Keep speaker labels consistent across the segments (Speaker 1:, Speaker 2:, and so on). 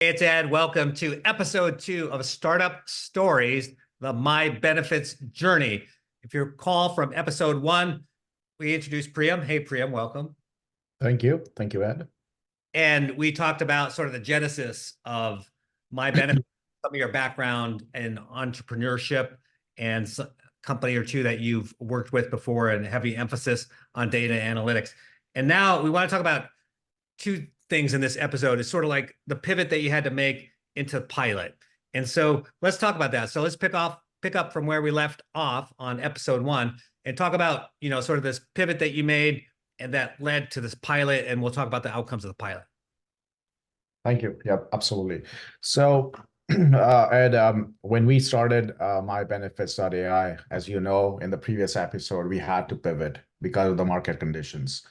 Speaker 1: It's Ed. Welcome to episode 2 of Startup Stories, the My Benefits Journey. If you recall from episode 1, we introduced Priyam. Hey, Priyam, welcome.
Speaker 2: Thank you. Thank you, Ed.
Speaker 1: And we talked about sort of the genesis of My Benefits, some of your background in entrepreneurship and a company or two that you've worked with before and heavy emphasis on data analytics. And now we want to talk about two things in this episode. Is sort of like the pivot that you had to make into pilot. And so let's talk about that. So let's pick up from where we left off on episode 1 and talk about, sort of this pivot that you made and that led to this pilot. And we'll talk about the outcomes of the pilot.
Speaker 2: Thank you. Yep, absolutely. So, Ed, when we started myBenefits.ai, as you know, in the previous episode, we had to pivot because of the market conditions.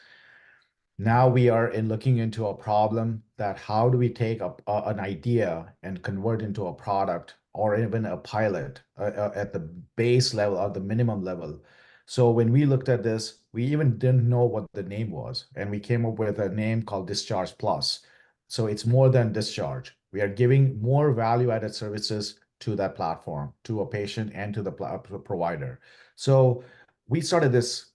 Speaker 2: Now we are looking into a problem that how do we take an idea and convert into a product or even a pilot at the base level or the minimum level. So when we looked at this, we even didn't know what the name was. And we came up with a name called Discharge Plus. So it's more than discharge. We are giving more value-added services to that platform, to a patient and to the provider. So we started this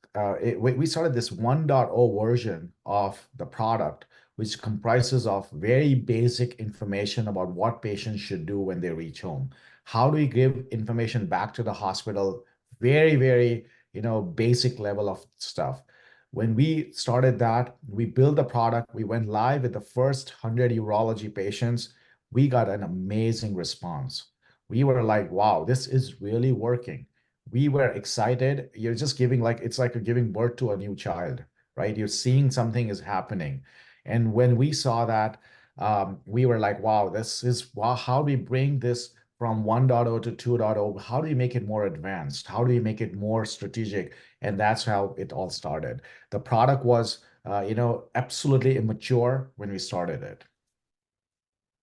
Speaker 2: we started this 1.0 version of the product, which comprises of very basic information about what patients should do when they reach home. How do we give information back to the hospital? Very, very, basic level of stuff. When we started that, we built the product. We went live with the first 100 urology patients. We got an amazing response. We were like, wow, this is really working. We were excited. You're just giving it's like you're giving birth to a new child, right? You're seeing something is happening. And when we saw that, we were like, wow, wow, how do we bring this from 1.0 to 2.0? How do we make it more advanced? How do we make it more strategic? And that's how it all started. The product was, absolutely immature when we started it.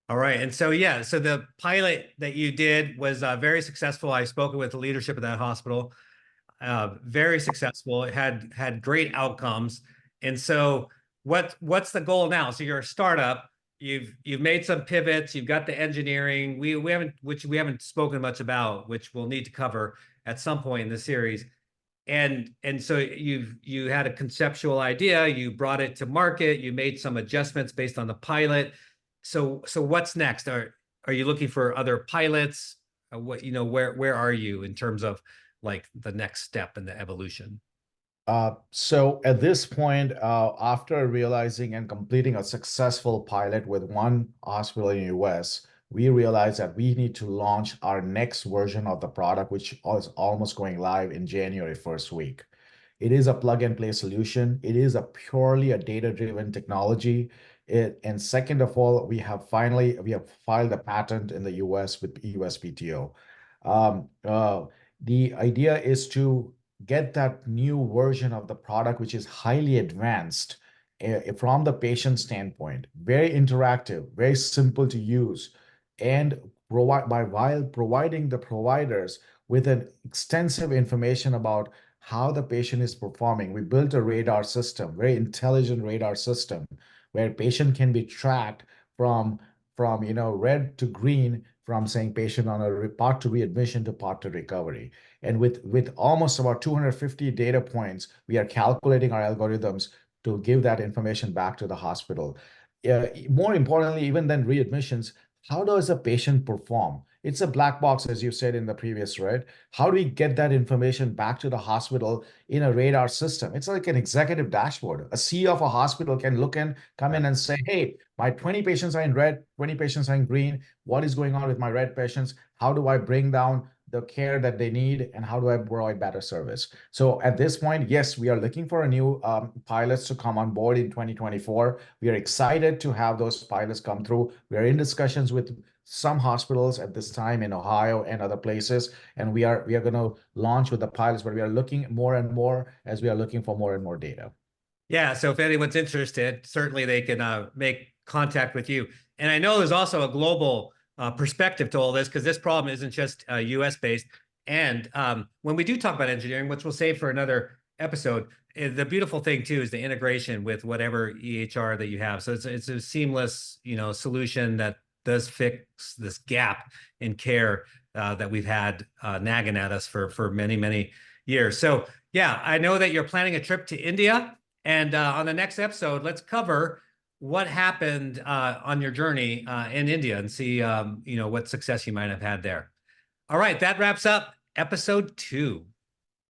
Speaker 1: All right. And so, yeah, so the pilot that you did was very successful. I've spoken with the leadership of that hospital, very successful. It had great outcomes. And so what's the goal now? So you're a startup, you've made some pivots, you've got the engineering, we haven't spoken much about, which we'll need to cover at some point in the series. And so you had a conceptual idea, you brought it to market, you made some adjustments based on the pilot. So what's next? Are you looking for other pilots? Where are you in terms of like the next step in the evolution?
Speaker 2: So at this point, after realizing and completing a successful pilot with one hospital in the US, we realized that we need to launch our next version of the product, which is almost going live in January first week. It is a plug and play solution. It is purely a data-driven technology. And second of all, we have filed a patent in the US with USPTO. The idea is to get that new version of the product, which is highly advanced from the patient standpoint, very interactive, very simple to use, and while providing the providers with an extensive information about how the patient is performing. We built a radar system, very intelligent radar system, where patient can be tracked from red to green, from saying patient on a path to readmission to path to recovery. And with almost about 250 data points, we are calculating our algorithms to give that information back to the hospital. More importantly, even than readmissions, how does a patient perform? It's a black box, as you said in the previous, right? How do we get that information back to the hospital in a radar system? It's like an executive dashboard. A CEO of a hospital can come in and say, hey, my 20 patients are in red, 20 patients are in green. What is going on with my red patients? How do I bring down the care that they need, and how do I provide better service? So at this point, yes, we are looking for a new pilots to come on board in 2024. We are excited to have those pilots come through. We are in discussions with some hospitals at this time in Ohio and other places, and we are going to launch with the pilots, but we are looking more and more as we are looking for more and more data.
Speaker 1: Yeah, so if anyone's interested, certainly they can make contact with you. And I know there's also a global perspective to all this, because this problem isn't just US based. And when we do talk about engineering, which we'll save for another episode, the beautiful thing too is the integration with whatever EHR that you have. So it's a seamless, solution that does fix this gap in care that we've had nagging at us for many, many years. So yeah, I know that you're planning a trip to India, and on the next episode, let's cover what happened on your journey in India and see what success you might have had there. All right, that wraps up episode 2.